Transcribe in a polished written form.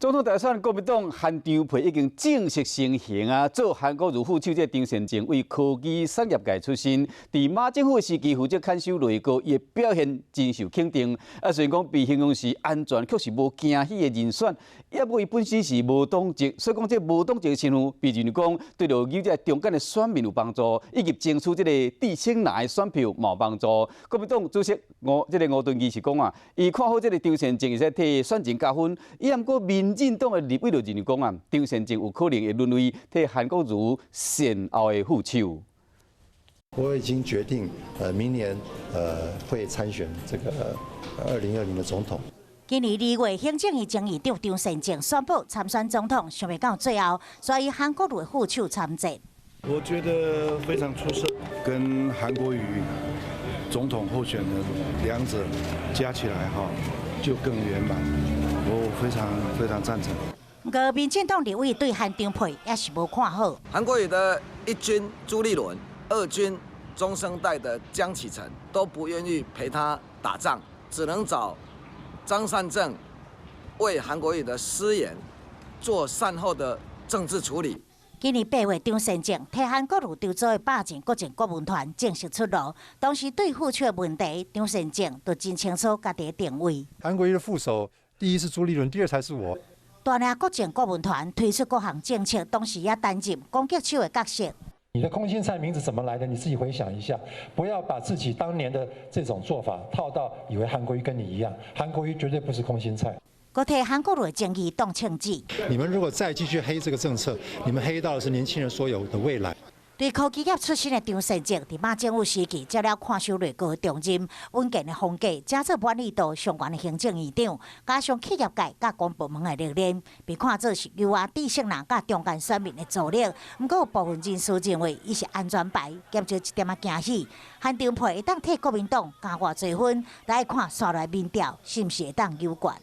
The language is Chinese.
总统大选，国民党韩张培已经正式成型啊！做韩国瑜副手这张善政为科技产业界出身，在马政府时期负责看守内阁，伊表现真受肯定。虽然讲被形容是安全，却是无惊喜的人选。也不过伊本身是无党籍，所以讲这无党籍的身份，毕竟讲对着有这中间的选民有帮助，以及争取这个地青蓝的选票嘛有帮助。国民党主席吴敦义是讲啊，伊看好这个张善政，会使替选情加分。伊毋过民进党的立委就认为讲啊，张善政有可能会沦为替韩国瑜选后的副手。我已经决定，明年会参选这个2020的总统。今年2月，行政院前议长张善政宣布参选总统，想袂到最后，所以韩国瑜副手参战。我觉得非常出色，跟韩国瑜总统候选人两者加起来就更圆满。我非常赞成。不过，民进党立委对韩张培也是无看好。韩国瑜的一军朱立伦、二军中生代的江启臣都不愿意陪他打仗，只能找张善政为韩国瑜的失言做善后的政治处理。今年8月，张善政替韩国瑜筹组的霸占国政国文团正式出炉。当时对付出的问题，张善政都真清楚家己的定位。韩国瑜的副手，第一是朱立伦，第二才是我。带领国政国文团推出各项政策，同时也担任攻击手的角色。你的空心菜名字怎么来的？你自己回想一下，不要把自己当年的这种做法套到以为韩国瑜跟你一样，韩国瑜绝对不是空心菜。我替韩国瑜的争议当枪指。你们如果再继续黑这个政策，你们黑到的是年轻人所有的未来。对科技业出身的张善政，在马政府时期接了看守内阁的重任，稳健的风格，加做满意度上悬的行政院长，加上企业界甲公部门的历练，被看作是优化知识人甲中间选民的助力。不过有部分人士认为，伊是安全牌，兼着一点惊喜。韩张培会当替国民党加偌侪分，来看刷来民调是毋是会当有关。